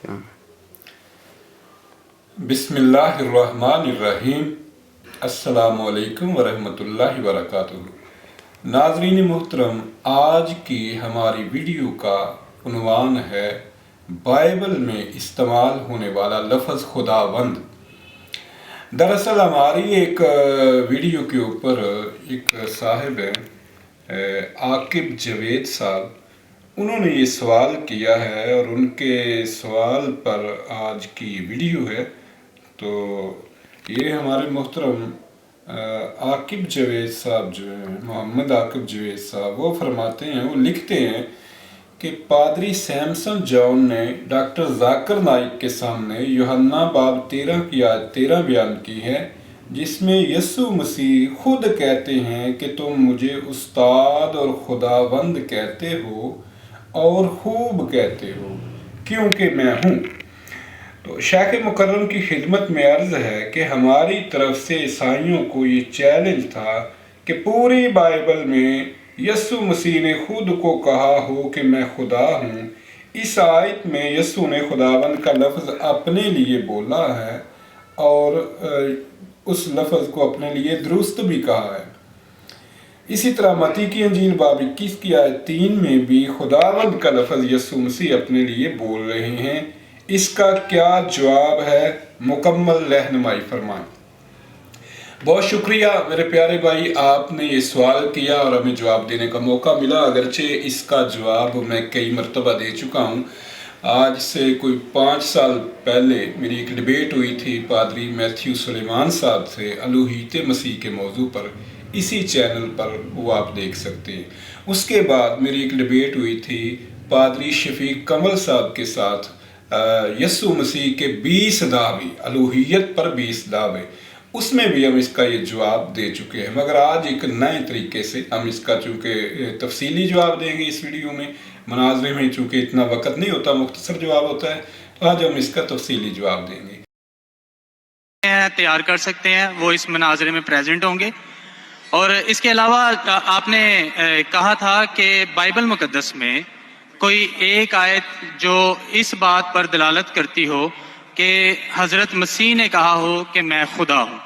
کیا بسم اللہ الرحمن الرحیم۔ السلام علیکم ورحمۃ اللہ وبرکاتہ۔ ناظرین محترم، آج کی ہماری ویڈیو کا عنوان ہے بائبل میں استعمال ہونے والا لفظ خداوند۔ دراصل ہماری ایک ویڈیو کے اوپر ایک صاحب ہیں عاقب جاوید صاحب، انہوں نے یہ سوال کیا ہے اور ان کے سوال پر آج کی ویڈیو ہے۔ تو یہ ہمارے محترم عاقب جاوید صاحب جو ہیں، محمد عاقب جاوید صاحب، وہ فرماتے ہیں، وہ لکھتے ہیں کہ پادری سیمسن جان نے ڈاکٹر ذاکر نائک کے سامنے یوحنا باب 13 کی آیت 13 بیان کی ہے، جس میں یسوع مسیح خود کہتے ہیں کہ تم مجھے استاد اور خداوند کہتے ہو اور خوب کہتے ہو کیونکہ میں ہوں۔ تو شیخ مکرم کی خدمت میں عرض ہے کہ ہماری طرف سے عیسائیوں کو یہ چیلنج تھا کہ پوری بائبل میں یسوع مسیح نے خود کو کہا ہو کہ میں خدا ہوں۔ اس آیت میں یسوع نے خداوند کا لفظ اپنے لیے بولا ہے اور اس لفظ کو اپنے لیے درست بھی کہا ہے۔ اسی طرح متی کی انجیل باب 21 کی آیت 3 میں بھی خداوند کا لفظ یسوع مسیح اپنے لیے بول رہے ہیں۔ اس کا کیا جواب ہے؟ مکمل رہنمائی فرمائیں۔ بہت شکریہ میرے پیارے بھائی، آپ نے یہ سوال کیا اور ہمیں جواب دینے کا موقع ملا، اگرچہ اس کا جواب میں کئی مرتبہ دے چکا ہوں۔ آج سے کوئی 5 سال پہلے میری ایک ڈیبیٹ ہوئی تھی پادری میتھیو سلیمان صاحب سے الوہیت مسیح کے موضوع پر، اسی چینل پر وہ آپ دیکھ سکتے ہیں۔ اس کے بعد میری ایک ڈیبیٹ ہوئی تھی پادری شفیق کمل صاحب کے ساتھ یسوع مسیح کے 20 دعوے، الوہیت پر 20 دعوے، اس میں بھی ہم اس کا یہ جواب دے چکے ہیں، مگر آج ایک نئے طریقے سے ہم اس کا چونکہ تفصیلی جواب دیں گے۔ اس ویڈیو میں مناظرے میں چونکہ اتنا وقت نہیں ہوتا، مختصر جواب ہوتا ہے، تو آج ہم اس کا تفصیلی جواب دیں گے۔ تیار کر سکتے ہیں، وہ اس مناظرے میں پریزنٹ ہوں گے۔ اور اس کے علاوہ آپ نے کہا تھا کہ بائبل مقدس میں کوئی ایک آیت جو اس بات پر دلالت کرتی ہو کہ حضرت مسیح نے کہا ہو کہ میں خدا ہوں۔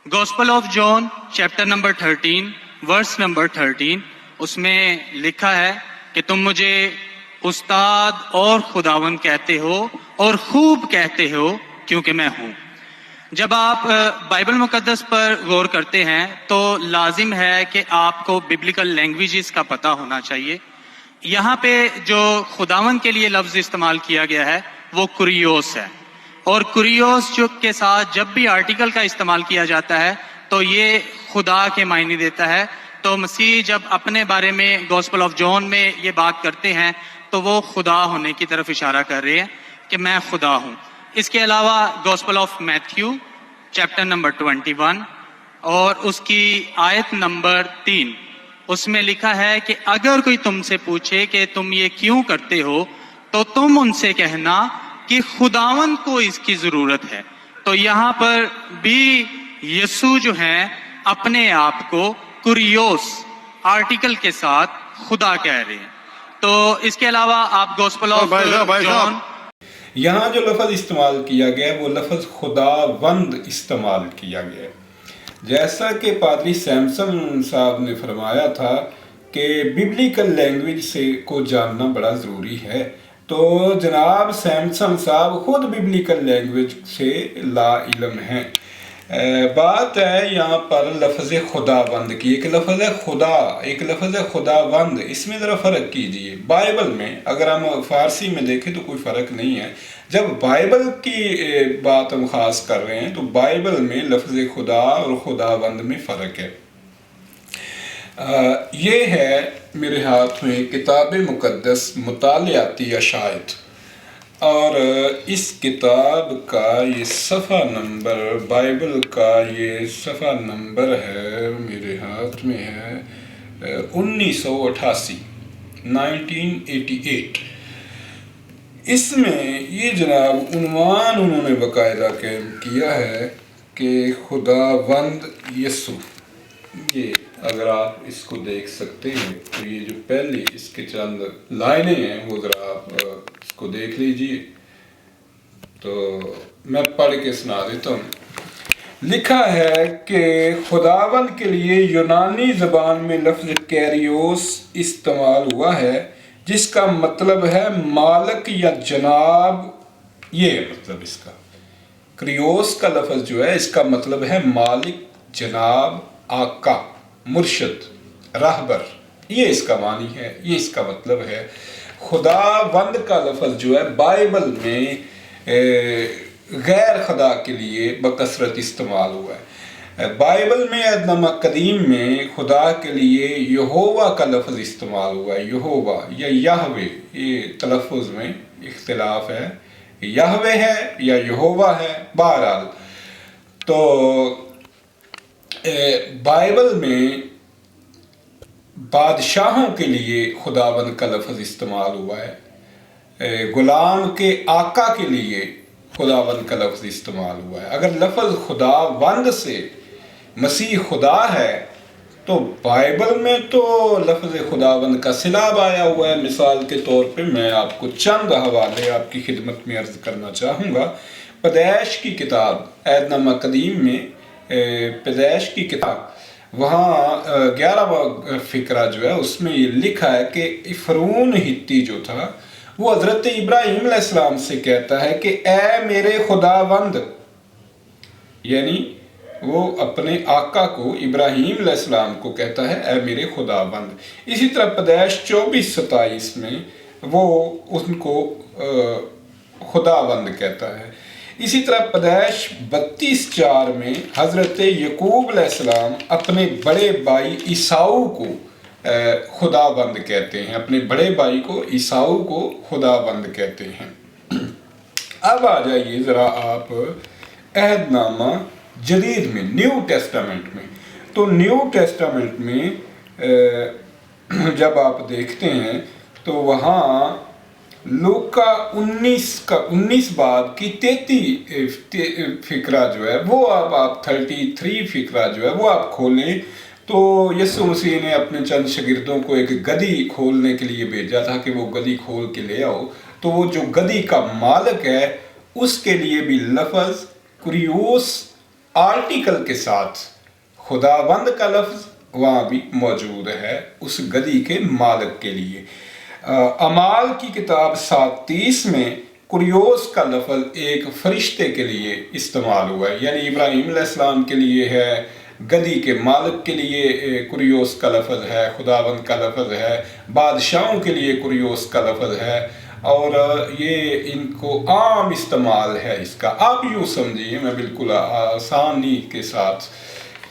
Gospel of John chapter number 13 verse number 13، اس میں لکھا ہے کہ تم مجھے استاد اور خداوند کہتے ہو اور خوب کہتے ہو کیونکہ میں ہوں۔ جب آپ بائبل مقدس پر غور کرتے ہیں تو لازم ہے کہ آپ کو ببلیکل لینگویجز کا پتہ ہونا چاہیے۔ یہاں پہ جو خداوند کے لیے لفظ استعمال کیا گیا ہے وہ کوریوس ہے، اور کوریوس جو کے ساتھ جب بھی آرٹیکل کا استعمال کیا جاتا ہے تو یہ خدا کے معنی دیتا ہے۔ تو مسیح جب اپنے بارے میں گوسپل آف جان میں یہ بات کرتے ہیں تو وہ خدا ہونے کی طرف اشارہ کر رہے ہیں کہ میں خدا ہوں۔ اس کے علاوہ gospel of Matthew chapter number 21 اور اس کی آیت نمبر 3، اس میں لکھا ہے کہ اگر کوئی تم سے پوچھے کہ تم یہ کیوں کرتے ہو تو تم ان سے کہنا کہ خداوند کو اس کی ضرورت ہے۔ تو یہاں پر بھی یسوع جو ہیں اپنے آپ کو کوریوس آرٹیکل کے ساتھ خدا کہہ رہے ہیں۔ تو اس کے علاوہ آپ گوسپل آف جان، یہاں جو لفظ استعمال کیا گیا ہے وہ لفظ خداوند استعمال کیا گیا ہے۔ جیسا کہ پادری سیمسن صاحب نے فرمایا تھا کہ ببلیکل لینگویج کو جاننا بڑا ضروری ہے، تو جناب سیمسن صاحب خود ببلیکل لینگویج سے لا علم ہیں۔ بات ہے یہاں پر لفظ خداوند کی، ایک لفظ ہے خدا، ایک لفظ ہے خداوند، اس میں ذرا فرق کیجئے۔ بائبل میں اگر ہم فارسی میں دیکھیں تو کوئی فرق نہیں ہے، جب بائبل کی بات ہم خاص کر رہے ہیں تو بائبل میں لفظ خدا اور خداوند میں فرق ہے۔ یہ ہے میرے ہاتھ میں کتاب مقدس مطالعاتی اشاعت، اور اس کتاب کا یہ صفحہ نمبر، بائبل کا یہ صفحہ نمبر ہے، میرے ہاتھ میں ہے 1988 1988۔ اس میں یہ جناب عنوان انہوں نے باقاعدہ کیا ہے کہ خداوند یسوع۔ یہ اگر آپ اس کو دیکھ سکتے ہیں تو یہ جو پہلی اس کے چند لائنیں ہیں وہ ذرا آپ اس کو دیکھ لیجئے۔ تو میں پڑھ کے سنا دیتا ہوں۔ لکھا ہے کہ خداوند کے لیے یونانی زبان میں لفظ کیریوس استعمال ہوا ہے، جس کا مطلب ہے مالک یا جناب۔ یہ ہے مطلب اس کا، کریوس کا لفظ جو ہے اس کا مطلب ہے مالک، جناب، آقا، مرشد، راہبر، یہ اس کا معنی ہے، یہ اس کا مطلب ہے۔ خداوند کا لفظ جو ہے بائبل میں غیر خدا کے لیے بکثرت استعمال ہوا ہے۔ بائبل میں عہد نامہ قدیم میں خدا کے لیے یہوہ کا لفظ استعمال ہوا ہے، یہوہ یا یہوے، یہ تلفظ میں اختلاف ہے، یہوے ہے یا یہوہ ہے، بہرحال۔ تو بائبل میں بادشاہوں کے لیے خداوند کا لفظ استعمال ہوا ہے، غلام کے آقا کے لیے خداوند کا لفظ استعمال ہوا ہے۔ اگر لفظ خداوند سے مسیح خدا ہے تو بائبل میں تو لفظ خداوند کا سیلاب آیا ہوا ہے۔ مثال کے طور پہ میں آپ کو چند حوالے آپ کی خدمت میں عرض کرنا چاہوں گا۔ پیدائش کی کتاب، عہد نامہ قدیم میں پیدائش کی کتاب، وہاں 11واں فقرہ جو ہے اس میں یہ لکھا ہے کہ فرعون ہتی جو تھا وہ حضرت ابراہیم علیہ السلام سے کہتا ہے کہ اے میرے خداوند، یعنی وہ اپنے آقا کو، ابراہیم علیہ السلام کو کہتا ہے اے میرے خداوند۔ اسی طرح پیدائش 24:27 میں وہ ان کو خداوند کہتا ہے۔ اسی طرح پیدائش 32:4 میں حضرت یعقوب علیہ السلام اپنے بڑے بھائی عیساؤ کو خداوند کہتے ہیں، اپنے بڑے بھائی کو عیساؤ کو خداوند کہتے ہیں۔ اب آ جائیے ذرا آپ عہد نامہ جدید میں، نیو ٹیسٹامنٹ میں۔ تو نیو ٹیسٹامنٹ میں جب آپ دیکھتے ہیں تو وہاں لوکا 19 باب کی 33 فقرہ جو ہے وہ آپ 33 فقرہ جو ہے وہ آپ کھولیں تو یسوع مسیح نے اپنے چند شاگردوں کو ایک گدی کھولنے کے لیے بھیجا تھا کہ وہ گدی کھول کے لے آؤ۔ تو وہ جو گدی کا مالک ہے اس کے لیے بھی لفظ کریوس آرٹیکل کے ساتھ خداوند کا لفظ وہاں بھی موجود ہے اس گدی کے مالک کے لیے۔ اعمال کی کتاب 7:30 میں کریوس کا لفظ ایک فرشتے کے لیے استعمال ہوا ہے، یعنی ابراہیم علیہ السلام کے لیے ہے، گدی کے مالک کے لیے کریوس کا لفظ ہے، خداوند کا لفظ ہے، بادشاہوں کے لیے کریوس کا لفظ ہے، اور یہ ان کو عام استعمال ہے اس کا۔ آپ یوں سمجھیے، میں بالکل آسانی کے ساتھ،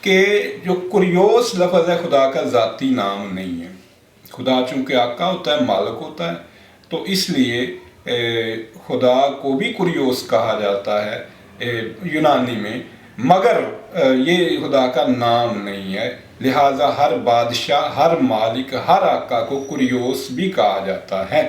کہ جو کریوس لفظ ہے خدا کا ذاتی نام نہیں ہے۔ خدا چونکہ آقا ہوتا ہے، مالک ہوتا ہے، تو اس لیے خدا کو بھی کریوس کہا جاتا ہے یونانی میں، مگر یہ خدا کا نام نہیں ہے، لہٰذا ہر بادشاہ، ہر مالک، ہر آقا کو کریوس بھی کہا جاتا ہے۔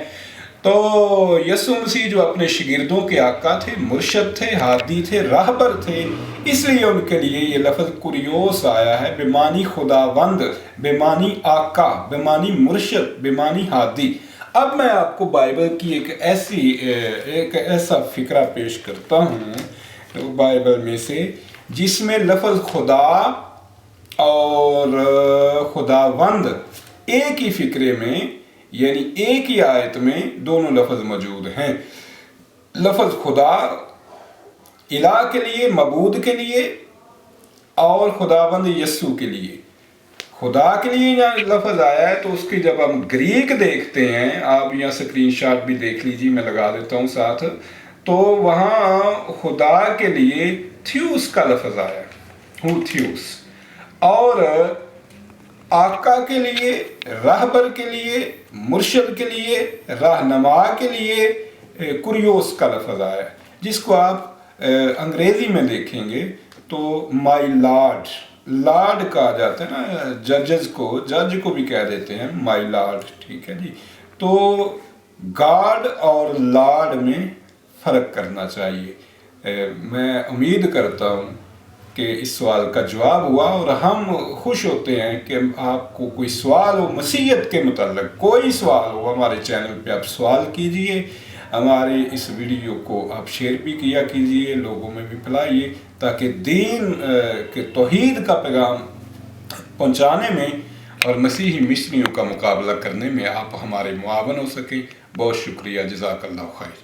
تو یسوع مسیح جو اپنے شاگردوں کے آقا تھے، مرشد تھے، ہادی تھے، راہبر تھے، اس لیے ان کے لیے یہ لفظ کریوس آیا ہے، بمعنی خداوند، بمعنی آقا، بمعنی مرشد، بمعنی ہادی۔ اب میں آپ کو بائبل کی ایک ایسا فقرہ پیش کرتا ہوں بائبل میں سے، جس میں لفظ خدا اور خداوند ایک ہی فقرے میں، یعنی ایک ہی آیت میں دونوں لفظ موجود ہیں۔ لفظ خدا الہ کے لیے، معبود کے لیے، اور خداوند یسوع کے لیے۔ خدا کے لیے یہاں لفظ آیا ہے تو اس کی جب ہم گریک دیکھتے ہیں، آپ یہاں سکرین شاٹ بھی دیکھ لیجیے، میں لگا دیتا ہوں ساتھ، تو وہاں خدا کے لیے تھیوس کا لفظ آیا ہے، تھیوس، اور آقا کے لیے، راہبر کے لیے، مرشد کے لیے، راہنما کے لیے کریوس کا لفظ آیا ہے، جس کو آپ انگریزی میں دیکھیں گے تو مائی لارڈ، لارڈ کہا جاتا ہے نا، جج کو بھی کہہ دیتے ہیں مائی لارڈ، ٹھیک ہے جی۔ تو گاڈ اور لارڈ میں فرق کرنا چاہیے۔ میں امید کرتا ہوں کہ اس سوال کا جواب ہوا، اور ہم خوش ہوتے ہیں کہ آپ کو کوئی سوال ہو مسیحیت کے متعلق، کوئی سوال ہو ہمارے چینل پہ آپ سوال کیجئے، ہماری اس ویڈیو کو آپ شیئر بھی کیا کیجئے، لوگوں میں بھی پھیلائیے، تاکہ دین کے توحید کا پیغام پہنچانے میں اور مسیحی مشنریوں کا مقابلہ کرنے میں آپ ہمارے معاون ہو سکیں۔ بہت شکریہ، جزاک اللہ خیر۔